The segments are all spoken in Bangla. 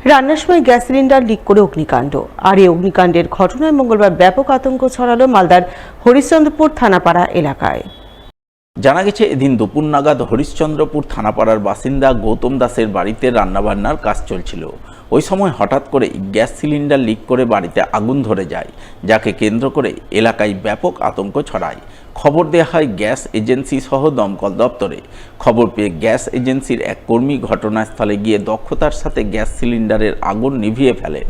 রান্নার সময় গ্যাস সিলিন্ডার লিক করে অগ্নিকাণ্ড। আর এই অগ্নিকাণ্ডের ঘটনায় মঙ্গলবার ব্যাপক আতঙ্ক ছড়ালো মালদার হরিশ্চন্দ্রপুর থানাপাড়া এলাকায়। জানা গেছে, এদিন দুপুর নাগাদ হরিশ্চন্দ্রপুর থানাপাড়ার বাসিন্দা গৌতম দাসের বাড়িতে রান্নাবান্নার কাজ চলছিল। ওই সময় হঠাৎ করে গ্যাস সিলিন্ডার লিক করে বাড়িতে আগুন ধরে যায়, যাকে কেন্দ্র করে এলাকায় ব্যাপক আতঙ্ক ছড়ায়। খবর দেওয়া হয় গ্যাস এজেন্সি সহ দমকল দপ্তরে। খবর পেয়ে গ্যাস এজেন্সির এক কর্মী ঘটনাস্থলে গিয়ে দক্ষতার সাথে গ্যাস সিলিন্ডারের আগুন নিভিয়ে ফেলেন।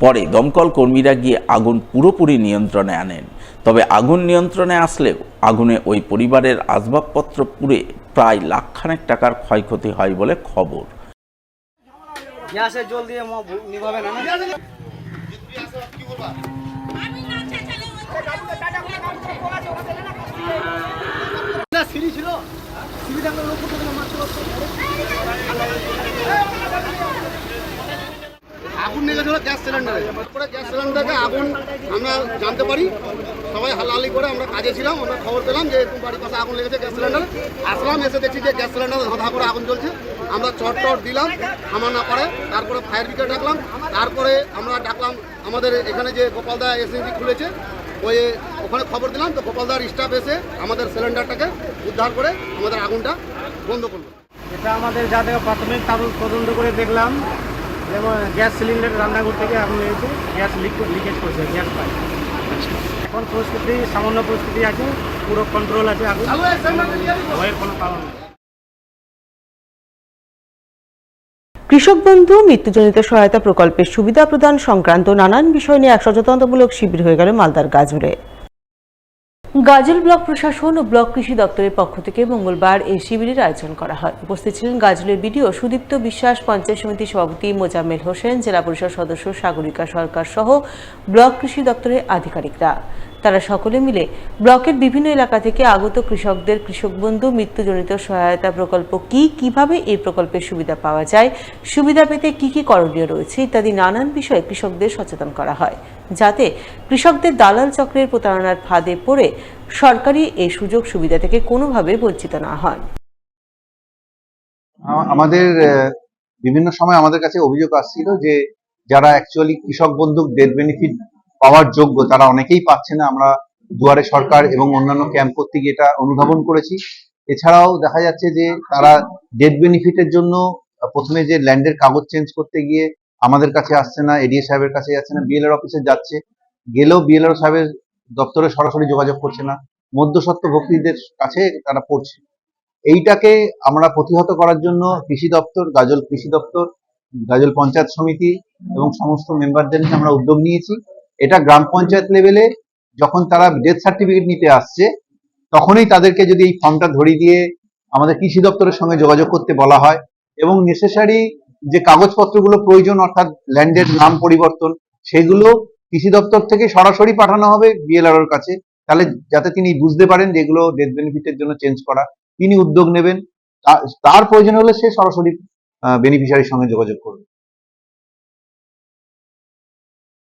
পরে দমকল কর্মীরা গিয়ে আগুন পুরোপুরি নিয়ন্ত্রণে আনেন। তবে আগুন নিয়ন্ত্রণে আসলেও আগুনে ওই পরিবারের আসবাবপত্র পুড়ে প্রায় লাখখানেক টাকার ক্ষয়ক্ষতি হয় বলে খবর। আগুন লেগেছিল গ্যাস সিলিন্ডারে। তারপরে গ্যাস সিলিন্ডারকে আগুন আমরা জানতে পারি, সবাই হালাহালি করে আমরা কাজে ছিলাম, আমরা খবর পেলাম যে এরকম বাড়ির পাশে আগুন লেগেছে গ্যাস সিলিন্ডারে। আসলাম, এসে দেখছি যে গ্যাস সিলিন্ডার ধাঁধা করে আগুন জ্বলছে। আমরা চট দিলাম থামা না পারে, তারপরে ফায়ার ব্রিগেড ডাকলাম। তারপরে আমরা ডাকলাম আমাদের এখানে যে গোপালদা এসএনজি খুলেছে, ওখানে খবর দিলাম। তো গোপালদার স্টাফ এসে আমাদের সিলিন্ডারটাকে উদ্ধার করে আমাদের আগুনটা বন্ধ করলো। এটা আমাদের যা থেকে প্রাথমিক তদন্ত করে দেখলাম, যেমন গ্যাস সিলিন্ডার রান্নাঘর থেকে আগুন লেগেছে, গ্যাস লিকেজ করছে, গ্যাস পাইপ। এখন পরিস্থিতি সামান্য পরিস্থিতি আছে, পুরো কন্ট্রোল আছে, আগুন ভয়ের কোনো কারণ নেই। কৃষক বন্ধু মৃত্যুজনিত সহায়তা প্রকল্পের সুবিধা প্রদান সংক্রান্ত নানান বিষয় নিয়ে এক সচেতনতামূলক শিবির হয়ে গেল মালদার গাজলে। গাজল ব্লক প্রশাসন ও ব্লক কৃষি দপ্তরের পক্ষ থেকে মঙ্গলবার এই শিবিরের আয়োজন করা হয়। উপস্থিত ছিলেন গাজলের বিডিও সুদীপ্ত বিশ্বাস, পঞ্চায়েত সমিতির সভাপতি মোজাম্মেল হোসেন, জেলা পরিষদ সদস্য সাগরিকা সরকার সহ ব্লক কৃষি দপ্তরের আধিকারিকরা। তারা সকলে মিলে ব্লকের বিভিন্ন এলাকা থেকে আগত কৃষকদের কৃষক বন্ধু মৃত্যুজনিত সহায়তা প্রকল্প কিভাবে এই প্রকল্পের সুবিধা পাওয়া যায়, সুবিধা পেতে কি করণীয় রয়েছে ইত্যাদি নানান বিষয়ে কৃষকদের সচেতন করা হয়, যাতে কৃষকদের দালাল চক্রের প্রতারণার ফাঁদে পড়ে সরকারি এই সুযোগ সুবিধা থেকে কোনোভাবে বঞ্চিত না হন। আমাদের বিভিন্ন সময় আমাদের কাছে অভিযোগ আসছিল যে যারা অ্যাকচুয়ালি কৃষক বন্ধু ডেথ বেনিফিট পাওয়ার যোগ্য তারা অনেকেই পাচ্ছে না। আমরা দুয়ারে সরকার এবং অন্যান্য ক্যাম্প করতে গিয়ে এটা অনুধাবন করেছি। এছাড়াও দেখা যাচ্ছে যে তারা ডেথ বেনিফিটের জন্য প্রথমে যে ল্যান্ডের কাগজ চেঞ্জ করতে গিয়ে আমাদের কাছে আসছে না, এডিএ সাহেবের কাছে যাচ্ছে না, বিএলআর অফিসে যাচ্ছে, গেলেও বিএলআর সাহেবের দপ্তরে সরাসরি যোগাযোগ করছে না, মধ্যস্বত্ব ভোক্তাদের কাছে তারা পড়ছে। এইটাকে আমরা প্রতিহত করার জন্য কৃষি দপ্তর, গাজল কৃষি দপ্তর, গাজল পঞ্চায়েত সমিতি এবং সমস্ত মেম্বারদের নিয়ে আমরা উদ্যোগ নিয়েছি। এটা গ্রাম পঞ্চায়েত লেভেলে যখন তারা ডেথ সার্টিফিকেট নিতে আসছে, তখনই তাদেরকে যদি এই ফর্মটা ধরিয়ে দিয়ে আমাদের কৃষি দপ্তরের সঙ্গে যোগাযোগ করতে বলা হয় এবং নেসেসারি যে কাগজপত্রগুলো প্রয়োজন, অর্থাৎ ল্যান্ডের নাম পরিবর্তন, সেগুলো কৃষি দপ্তর থেকে সরাসরি পাঠানো হবে বিএলআর এর কাছে, তাহলে যাতে তিনি বুঝতে পারেন যে এগুলো ডেথ বেনিফিটের জন্য চেঞ্জ করা, তিনি উদ্যোগ নেবেন। তার প্রয়োজন হলে সে সরাসরি বেনিফিশিয়ারির সঙ্গে যোগাযোগ করবে।